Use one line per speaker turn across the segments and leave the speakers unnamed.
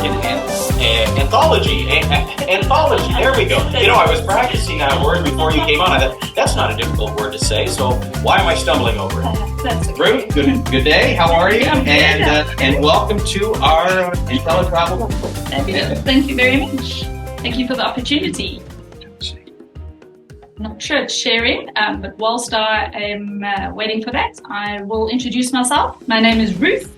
African Anthology. Anthology, there we go. You know, I was practicing that word before you came on. I thought, that's not a difficult word to say, so why am I stumbling over it?
That's okay.
Ruth, good day. How are you? And welcome to our IntelliTravel.
Thank you very much. Thank you for the opportunity. Not sure it's sharing, but whilst I am waiting for that, I will introduce myself. My name is Ruth.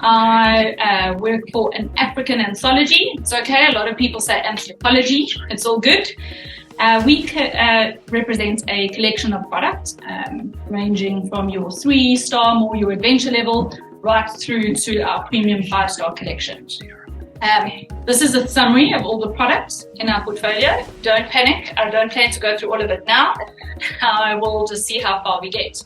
I work for an African Anthology. It's okay, a lot of people say anthropology. It's all good. We represent a collection of products ranging from your 3-star, more your adventure level, right through to our premium 5-star collection. This is a summary of all the products in our portfolio. Don't panic. I don't plan to go through all of it now. I will just see how far we get.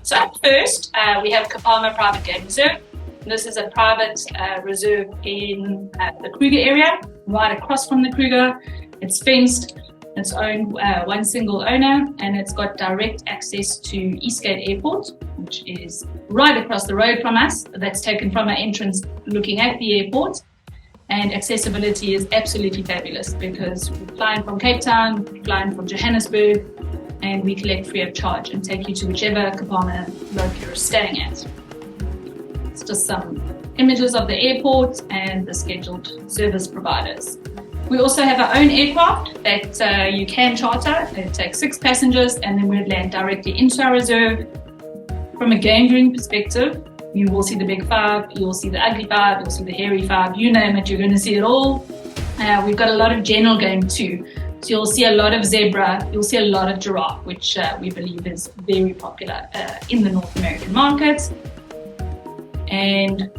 So first, we have Kapama Private Game Reserve. This is a private reserve in the Kruger area, right across from the Kruger. It's fenced. It's owned one single owner, and it's got direct access to Eastgate Airport, which is right across the road from us. That's taken from our entrance looking at the airport. And accessibility is absolutely fabulous because we're flying from Cape Town, we're flying from Johannesburg, and we collect free of charge and take you to whichever Kapama local you're staying at. It's just some images of the airport and the scheduled service providers. We also have our own aircraft that you can charter. It takes 6 passengers, and then we'll land directly into our reserve. From a game viewing perspective, you will see the big 5, you'll see the ugly 5, you'll see the hairy 5, you name it, you're going to see it all. We've got a lot of general game too. So you'll see a lot of zebra, you'll see a lot of giraffe, which we believe is very popular in the North American market. And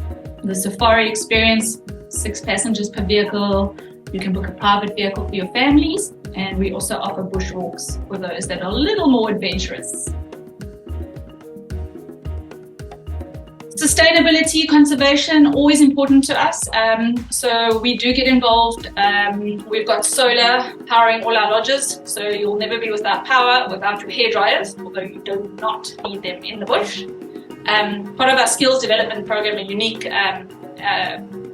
the safari experience, 6 passengers per vehicle. You can book a private vehicle for your families. And we also offer bushwalks for those that are a little more adventurous. Sustainability, conservation, always important to us. So we do get involved. We've got solar powering all our lodges, so you'll never be without power, without your hair dryers, although you do not need them in the bush. Part of our skills development program, a unique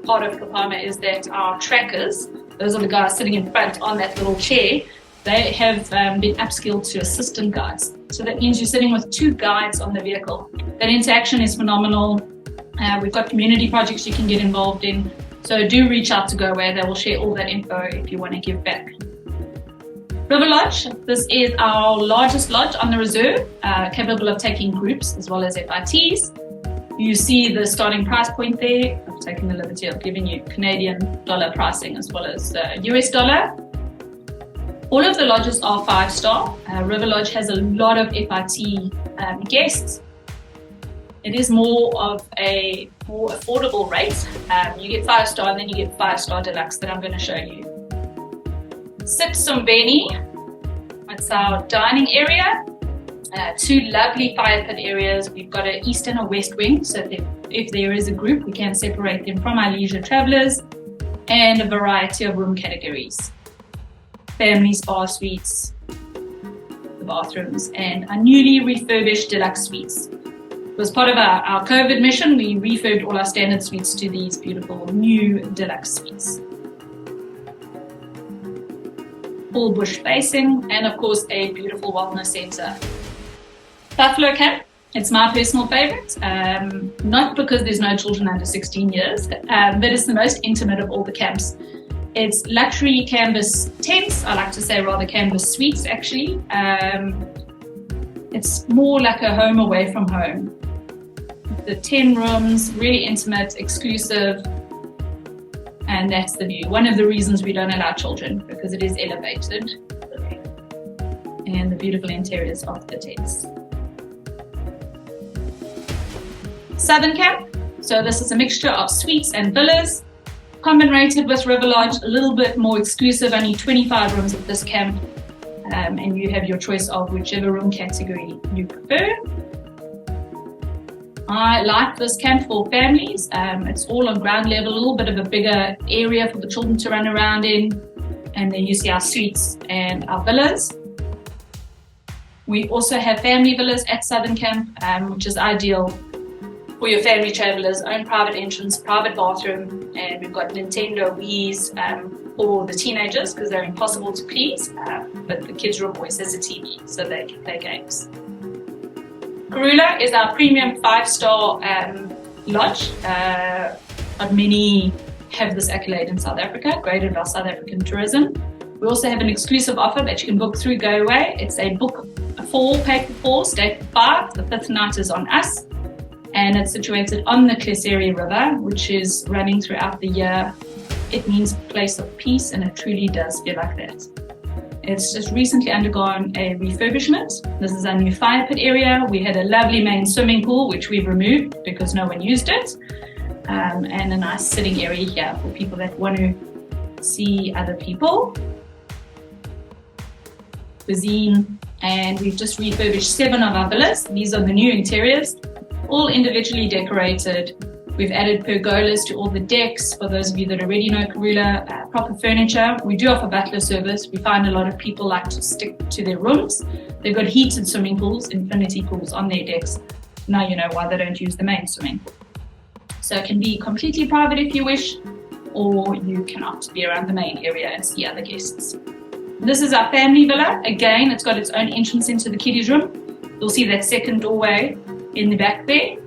part of Kapama is that our trackers, those are the guys sitting in front on that little chair, they have been upskilled to assistant guides. So that means you're sitting with 2 guides on the vehicle. That interaction is phenomenal. We've got community projects you can get involved in. So do reach out to GoAway. They will share all that info if you want to give back. River Lodge. This is our largest lodge on the reserve, capable of taking groups as well as FITs. You see the starting price point there. I've taken the liberty of giving you Canadian dollar pricing as well as US dollar. All of the lodges are 5-star. River Lodge has a lot of FIT guests. It is more of a more affordable rate. You get 5-star and then you get 5-star deluxe that I'm going to show you. Sip Sombeni, it's our dining area. 2 lovely fire pit areas. We've got an east and a west wing, so if there is a group, we can separate them from our leisure travelers, and a variety of room categories. Family spa suites, the bathrooms, and our newly refurbished deluxe suites. It was part of our COVID mission. We refurbed all our standard suites to these beautiful new deluxe suites. Full bush facing, and of course a beautiful wellness centre. Buffalo Camp, it's my personal favourite, not because there's no children under 16 years, but it's the most intimate of all the camps. It's luxury canvas tents, I like to say rather canvas suites actually. It's more like a home away from home. The 10 rooms, really intimate, exclusive, and that's the view. One of the reasons we don't allow children, because it is elevated, and the beautiful interiors of the tents. Southern Camp, so this is a mixture of suites and villas, common rated with River Lodge, a little bit more exclusive, only 25 rooms at this camp, and you have your choice of whichever room category you prefer. I like this camp for families. It's all on ground level, a little bit of a bigger area for the children to run around in, and then you see our suites and our villas. We also have family villas at Southern Camp, which is ideal for your family travelers, own private entrance, private bathroom, and we've got Nintendo Wii's for the teenagers because they're impossible to please, but the kids' room always has a TV so they can play games. Karula is our premium 5-star lodge. Not many have this accolade in South Africa, graded by South African Tourism. We also have an exclusive offer that you can book through GoAway. It's a book 4, pay for 4, stay for 5. The 5th night is on us. And it's situated on the Kleseri River, which is running throughout the year. It means place of peace, and it truly does feel like that. It's just recently undergone a refurbishment. This is our new fire pit area. We had a lovely main swimming pool, which we've removed because no one used it. And a nice sitting area here for people that want to see other people. Cuisine, and we've just refurbished 7 of our villas. These are the new interiors, all individually decorated. We've added pergolas to all the decks. For those of you that already know Karula, proper furniture. We do offer butler service. We find a lot of people like to stick to their rooms. They've got heated swimming pools, infinity pools on their decks. Now you know why they don't use the main swimming pool. So it can be completely private if you wish, or you can opt to be around the main area and see other guests. This is our family villa. Again, it's got its own entrance into the kiddies' room. You'll see that second doorway in the back there.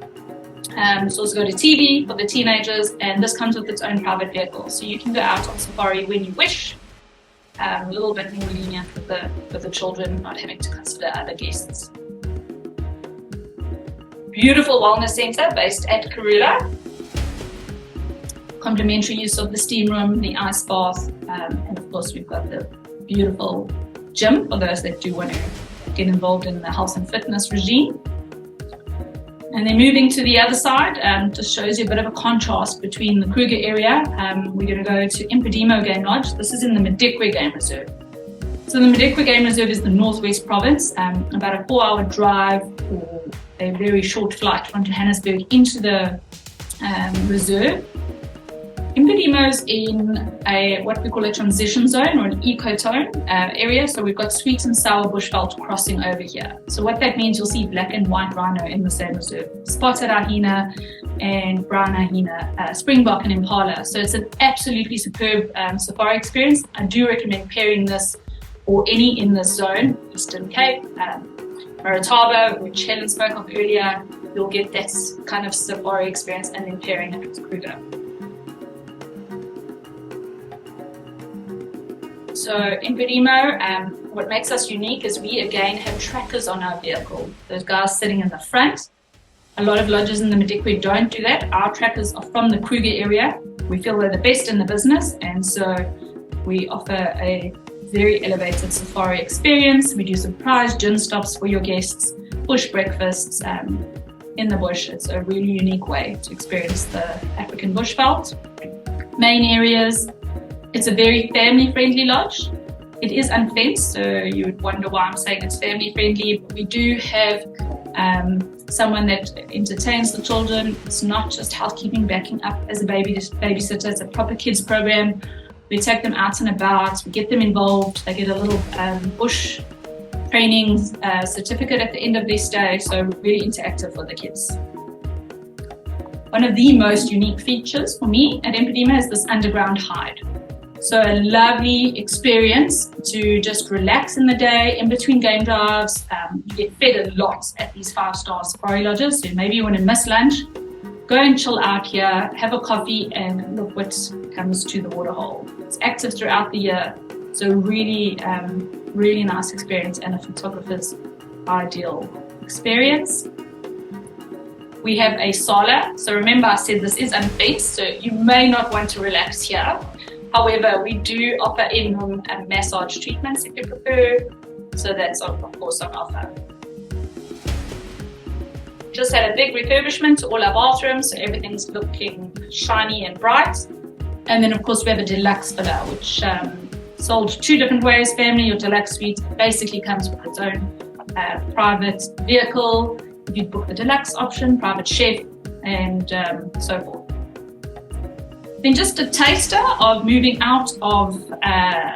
It's also got a TV for the teenagers, and this comes with its own private vehicle. So you can go out on safari when you wish. A little bit more lenient with the children, not having to consider other guests. Beautiful wellness center based at Karula. Complimentary use of the steam room, the ice bath, and of course we've got the beautiful gym for those that do want to get involved in the health and fitness regime. And then moving to the other side, just shows you a bit of a contrast between the Kruger area. We're going to go to Impedimo Game Lodge. This is in the Madikwe Game Reserve. So the Madikwe Game Reserve is the Northwest Province, about a 4-hour drive or a very short flight from Johannesburg into the reserve. Impedimo's in what we call a transition zone or an ecotone area. So we've got sweet and sour bushveld crossing over here. So what that means, you'll see black and white rhino in the same reserve. Spotted hyena and brown hyena, springbok and impala. So it's an absolutely superb safari experience. I do recommend pairing this or any in this zone, Eastern Cape, Maritaba, which Helen spoke of earlier. You'll get that kind of safari experience and then pairing it with Kruger. So in Impedimo, what makes us unique is we again have trackers on our vehicle. Those guys sitting in the front. A lot of lodges in the Madikwe don't do that. Our trackers are from the Kruger area. We feel they're the best in the business, and so we offer a very elevated safari experience. We do surprise gin stops for your guests, bush breakfasts in the bush. It's a really unique way to experience the African bushveld. Main areas. It's a very family-friendly lodge. It is unfenced, so you would wonder why I'm saying it's family-friendly. But we do have someone that entertains the children. It's not just housekeeping, backing up as a babysitter. It's a proper kids program. We take them out and about. We get them involved. They get a little bush training certificate at the end of their stay. So really interactive for the kids. One of the most unique features for me at Impedimo is this underground hide. So a lovely experience to just relax in the day, in between game drives. You get fed a lot at these 5-star safari lodges. So maybe you want to miss lunch, go and chill out here, have a coffee, and look what comes to the waterhole. It's active throughout the year. So really, really nice experience and a photographer's ideal experience. We have a sala. So remember I said this is unfenced, so you may not want to relax here. However, we do offer in-room massage treatments if you prefer, so that's of course on offer. Just had a big refurbishment to all our bathrooms, so everything's looking shiny and bright. And then of course we have a deluxe villa, which sold 2 different ways. Family or deluxe suite basically comes with its own private vehicle. If you book the deluxe option, private chef, and so forth. Then just a taster of moving out of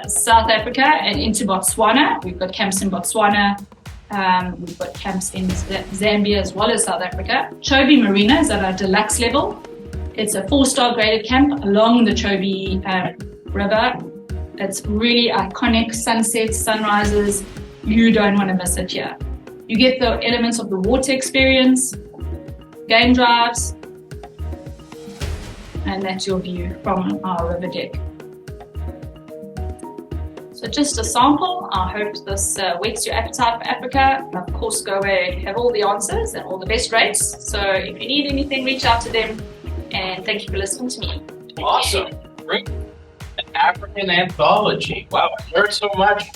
South Africa and into Botswana. We've got camps in Botswana, We've got camps in Zambia as well as South Africa. Chobe Marina is at our deluxe level. It's a 4-star graded camp along the Chobe River. It's really iconic sunsets, sunrises. You don't want to miss it here. You get the elements of the water experience, game drives, and that's your view from our river deck. So just a sample. I hope this whets your appetite for Africa. And of course, go away and have all the answers and all the best rates. So if you need anything, reach out to them. And thank you for listening to me.
Awesome. Great. An African Anthology. Wow, I learned so much.